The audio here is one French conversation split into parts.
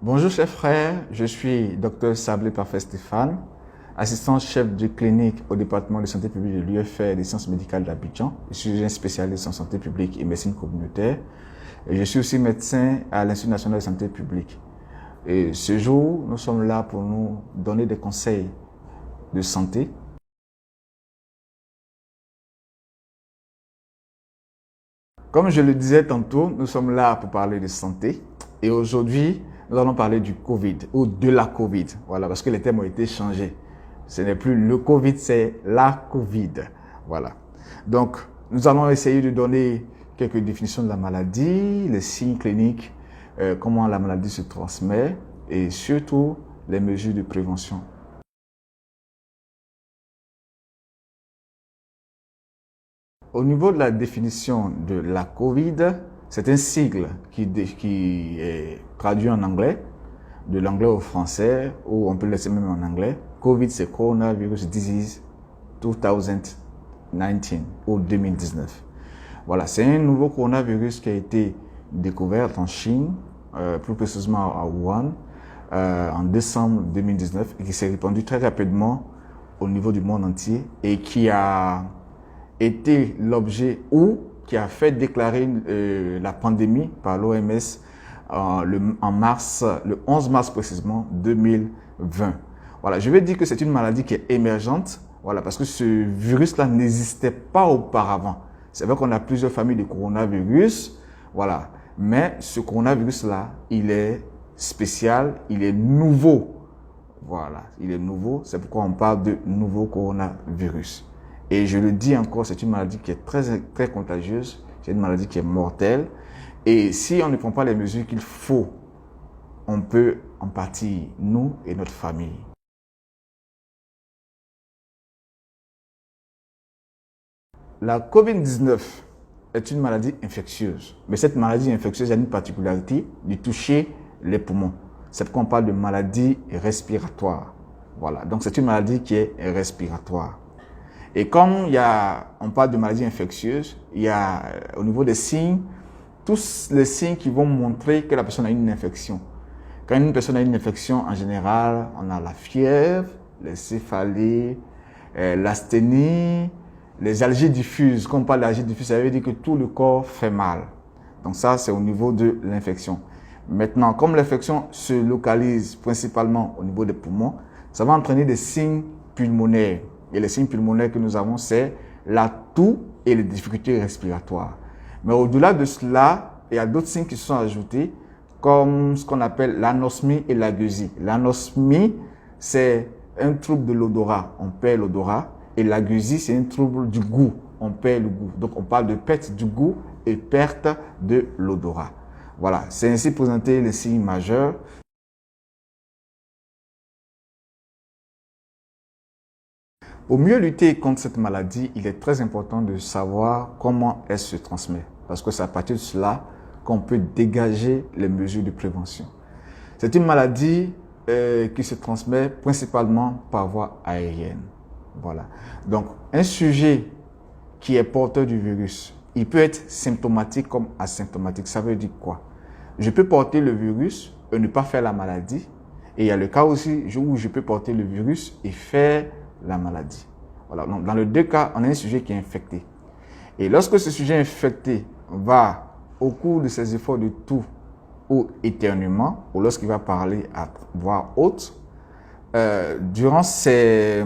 Bonjour chers frères, je suis Dr Sablé Parfait Stéphane, assistant chef de clinique au département de santé publique de l'UFR des sciences médicales d'Abidjan. Je suis un spécialiste en santé publique et médecine communautaire. Et je suis aussi médecin à l'Institut national de santé publique. Et ce jour, nous sommes là pour nous donner des conseils de santé. Comme je le disais tantôt, nous sommes là pour parler de santé. Et aujourd'hui, nous allons parler du Covid ou de la Covid. Voilà, parce que les thèmes ont été changés. Ce n'est plus le Covid, c'est la Covid. Voilà. Donc, nous allons essayer de donner quelques définitions de la maladie, les signes cliniques, comment la maladie se transmet et surtout les mesures de prévention. Au niveau de la définition de la COVID, c'est un sigle qui est traduit en anglais, de l'anglais au français, ou on peut le laisser même en anglais. COVID, c'est Coronavirus Disease 2019 ou 2019. Voilà, c'est un nouveau coronavirus qui a été découvert en Chine, plus précisément à Wuhan, en décembre 2019 et qui s'est répandu très rapidement au niveau du monde entier et qui a été l'objet ou qui a fait déclarer la pandémie par l'OMS le 11 mars précisément 2020. Voilà, je vais dire que c'est une maladie qui est émergente, voilà, parce que ce virus-là n'existait pas auparavant. C'est vrai qu'on a plusieurs familles de coronavirus, voilà, mais ce coronavirus-là, il est spécial, il est nouveau. Voilà, il est nouveau, c'est pourquoi on parle de nouveau coronavirus. Et je le dis encore, c'est une maladie qui est très contagieuse, c'est une maladie qui est mortelle. Et si on ne prend pas les mesures qu'il faut, on peut en pâtir, nous et notre famille. La COVID-19 est une maladie infectieuse. Mais cette maladie infectieuse a une particularité de toucher les poumons. C'est pourquoi on parle de maladie respiratoire. Voilà, donc c'est une maladie qui est respiratoire. Et comme on parle de maladie infectieuse, il y a au niveau des signes, tous les signes qui vont montrer que la personne a une infection. Quand une personne a une infection, en général, on a la fièvre, les céphalées, l'asthénie, les allergies diffuses. Quand on parle d'allergie diffuse, ça veut dire que tout le corps fait mal. Donc ça, c'est au niveau de l'infection. Maintenant, comme l'infection se localise principalement au niveau des poumons, ça va entraîner des signes pulmonaires. Et les signes pulmonaires que nous avons, c'est la toux et les difficultés respiratoires. Mais au-delà de cela, il y a d'autres signes qui se sont ajoutés, comme ce qu'on appelle l'anosmie et la gueusie. L'anosmie, c'est un trouble de l'odorat, on perd l'odorat. Et la gueusie, c'est un trouble du goût, on perd le goût. Donc on parle de perte du goût et perte de l'odorat. Voilà, c'est ainsi présenté les signes majeurs. Pour mieux lutter contre cette maladie, il est très important de savoir comment elle se transmet. Parce que c'est à partir de cela qu'on peut dégager les mesures de prévention. C'est une maladie qui se transmet principalement par voie aérienne. Voilà. Donc, un sujet qui est porteur du virus, il peut être symptomatique comme asymptomatique. Ça veut dire quoi? Je peux porter le virus et ne pas faire la maladie. Et il y a le cas aussi où je peux porter le virus et faire la maladie. Voilà. Donc, dans les deux cas, on a un sujet qui est infecté. Et lorsque ce sujet infecté va, au cours de ses efforts de toux ou éternuement, ou lorsqu'il va parler à voix haute, durant ces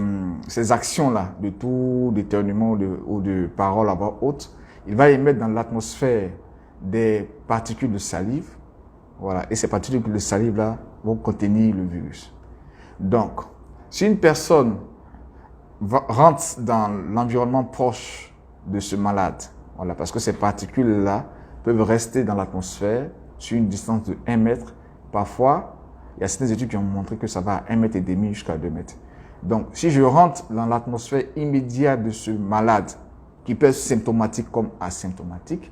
actions-là de toux, d'éternuement ou de parole à voix haute, il va émettre dans l'atmosphère des particules de salive. Voilà. Et ces particules de salive-là vont contenir le virus. Donc, si une personne rentre dans l'environnement proche de ce malade, voilà, parce que ces particules-là peuvent rester dans l'atmosphère sur une distance de 1 mètre. Parfois, il y a certaines études qui ont montré que ça va à 1,5 mètre jusqu'à 2 mètres. Donc, si je rentre dans l'atmosphère immédiate de ce malade, qui peut être symptomatique comme asymptomatique,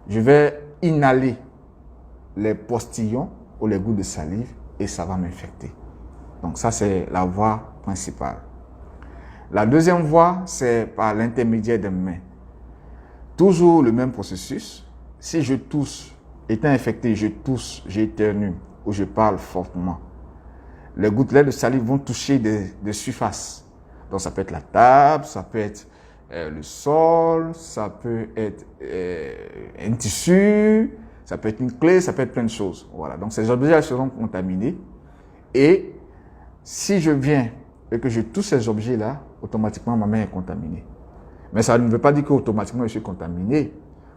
je vais inhaler les postillons ou les gouttes de salive et ça va m'infecter. Donc, ça, c'est la voie principale. La deuxième voie, c'est par l'intermédiaire des mains. Toujours le même processus. Si je tousse Étant infecté, je tousse, j'éternue ou je parle fortement. Les gouttelettes de salive vont toucher des surfaces. Donc ça peut être la table, ça peut être le sol, ça peut être un tissu, ça peut être une clé, ça peut être plein de choses. Voilà. Donc ces objets seront contaminés. Et si je viens et que je touche ces objets-là, automatiquement ma main est contaminée. Mais ça ne veut pas dire qu'automatiquement je suis contaminé.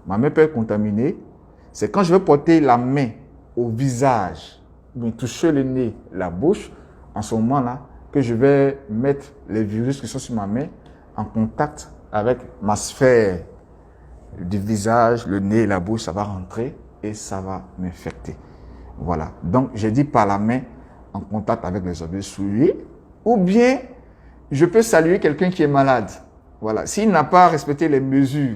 Ma main peut être contaminée. C'est quand je vais porter la main au visage, ou toucher le nez, la bouche, en ce moment-là, que je vais mettre les virus qui sont sur ma main en contact avec ma sphère du visage, le nez, la bouche, ça va rentrer et ça va m'infecter. Voilà. Donc, j'ai dit par la main en contact avec les objets souillés, ou bien je peux saluer quelqu'un qui est malade. Voilà. S'il n'a pas respecté les mesures,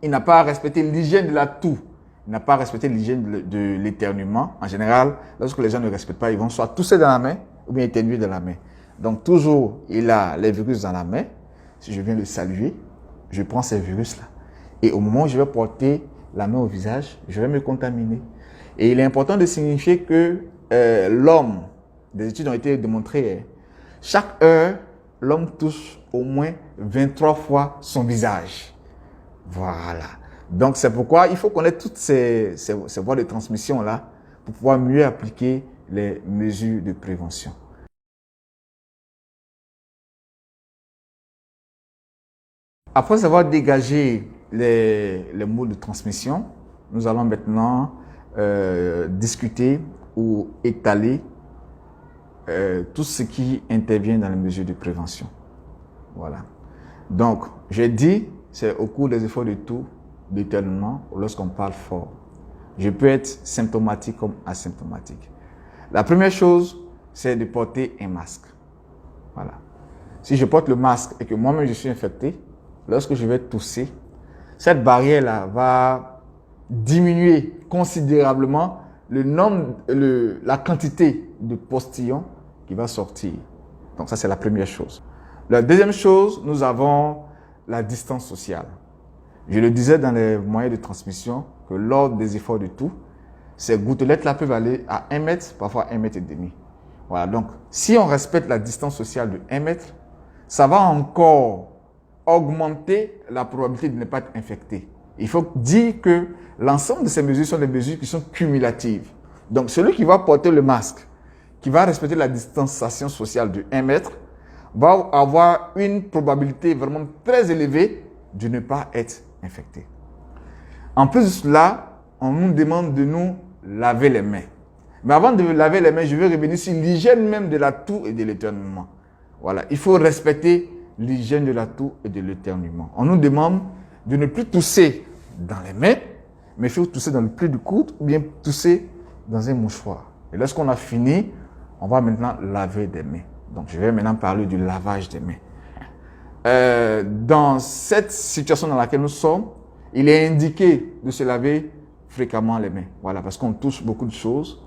il n'a pas respecté l'hygiène de la toux, il n'a pas respecté l'hygiène de l'éternuement. En général, lorsque les gens ne respectent pas, ils vont soit tousser dans la main ou bien éternuer dans la main. Donc, toujours, il a les virus dans la main. Si je viens le saluer, je prends ces virus-là. Et au moment où je vais porter la main au visage, je vais me contaminer. Et il est important de signifier que l'homme, des études ont été démontrées, chaque heure, l'homme touche au moins 23 fois son visage. Voilà. Donc, c'est pourquoi il faut connaître toutes ces voies de transmission-là pour pouvoir mieux appliquer les mesures de prévention. Après avoir dégagé les modes de transmission, nous allons maintenant discuter ou étaler tout ce qui intervient dans les mesures de prévention. Voilà. Donc, j'ai dit, c'est au cours des efforts de toux, d'éternuement, lorsqu'on parle fort. Je peux être symptomatique comme asymptomatique. La première chose, c'est de porter un masque. Voilà. Si je porte le masque et que moi-même je suis infecté, lorsque je vais tousser, cette barrière-là va diminuer considérablement le nombre, la quantité de postillons qui va sortir. Donc ça, c'est la première chose. La deuxième chose, nous avons la distance sociale. Je le disais dans les moyens de transmission que lors des efforts de toux, ces gouttelettes-là peuvent aller à 1 mètre, parfois 1,5 mètre. Voilà, donc si on respecte la distance sociale de 1 mètre, ça va encore augmenter la probabilité de ne pas être infecté. Il faut dire que l'ensemble de ces mesures sont des mesures qui sont cumulatives. Donc celui qui va porter le masque, qui va respecter la distanciation sociale de 1 mètre, va avoir une probabilité vraiment très élevée de ne pas être infecté. En plus de cela, on nous demande de nous laver les mains. Mais avant de laver les mains, je vais revenir sur l'hygiène même de la toux et de l'éternuement. Voilà, il faut respecter l'hygiène de la toux et de l'éternuement. On nous demande de ne plus tousser dans les mains, mais il faut tousser dans le pli du coude ou bien tousser dans un mouchoir. Et lorsqu'on a fini, on va maintenant laver des mains. Donc, je vais maintenant parler du lavage des mains. Dans cette situation dans laquelle nous sommes, il est indiqué de se laver fréquemment les mains. Voilà, parce qu'on touche beaucoup de choses.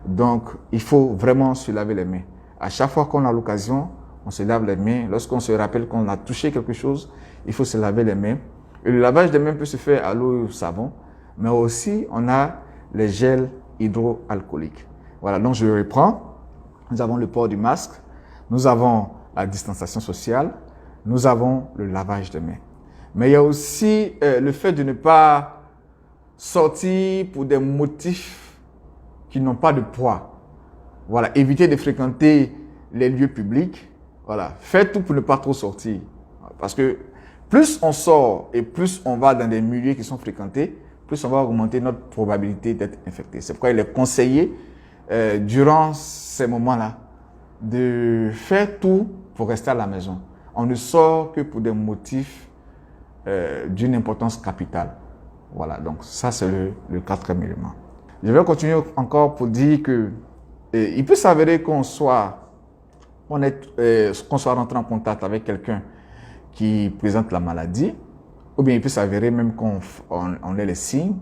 Donc, il faut vraiment se laver les mains. À chaque fois qu'on a l'occasion, on se lave les mains. Lorsqu'on se rappelle qu'on a touché quelque chose, il faut se laver les mains. Et le lavage des mains peut se faire à l'eau et au savon, mais aussi on a les gels hydroalcooliques. Voilà, donc je reprends. Nous avons le port du masque, nous avons la distanciation sociale, nous avons le lavage des mains. Mais il y a aussi le fait de ne pas sortir pour des motifs qui n'ont pas de poids. Voilà, éviter de fréquenter les lieux publics. Voilà, faites tout pour ne pas trop sortir. Parce que plus on sort et plus on va dans des milieux qui sont fréquentés, plus on va augmenter notre probabilité d'être infecté. C'est pourquoi il est conseillé, durant ces moments-là, de faire tout pour rester à la maison. On ne sort que pour des motifs d'une importance capitale. Voilà, donc ça c'est le quatrième élément. Je vais continuer encore pour dire que il peut s'avérer qu'on soit rentré en contact avec quelqu'un qui présente la maladie, ou bien il peut s'avérer même qu'on ait les signes.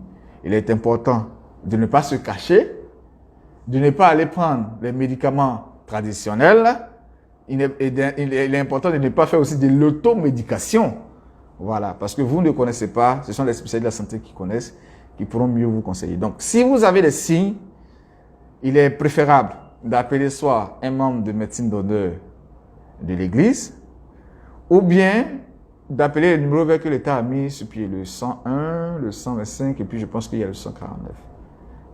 Il est important de ne pas se cacher, de ne pas aller prendre les médicaments traditionnels. Il est important de ne pas faire aussi de l'automédication. Voilà, parce que vous ne connaissez pas, ce sont les spécialistes de la santé qui connaissent, qui pourront mieux vous conseiller. Donc, si vous avez des signes, il est préférable d'appeler soit un membre de médecine d'honneur de l'église, ou bien d'appeler le numéro vers que l'État a mis sur pied, le 101, le 125, et puis je pense qu'il y a le 149.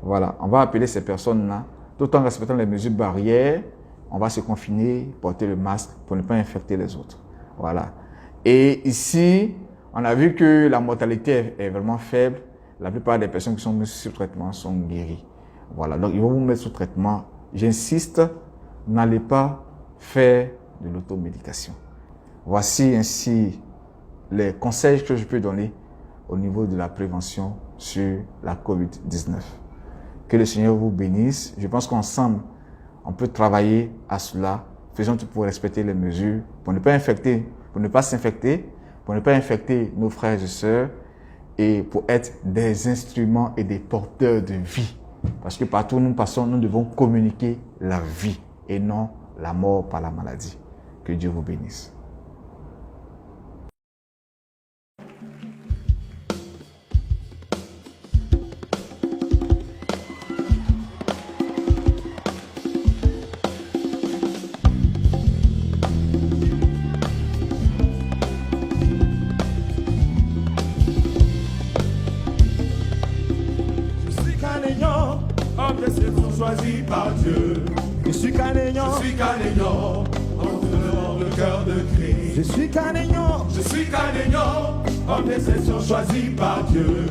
Voilà, on va appeler ces personnes-là, tout en respectant les mesures barrières. On va se confiner, porter le masque pour ne pas infecter les autres. Voilà. Et ici, on a vu que la mortalité est vraiment faible. La plupart des personnes qui sont mises sous traitement sont guéries. Voilà, donc ils vont vous mettre sous traitement. J'insiste, n'allez pas faire de l'automédication. Voici ainsi les conseils que je peux donner au niveau de la prévention sur la COVID-19. Que le Seigneur vous bénisse. Je pense qu'ensemble, on peut travailler à cela. Faisons tout pour respecter les mesures, pour ne pas infecter, pour ne pas s'infecter, pour ne pas infecter nos frères et sœurs et pour être des instruments et des porteurs de vie. Parce que partout où nous passons, nous devons communiquer la vie et non la mort par la maladie. Que Dieu vous bénisse. Homme d'exception choisi par Dieu. Je suis Canéon, homme devant le cœur de Christ. je suis Canéon, Je suis Canéon, homme d'exception choisi par Dieu.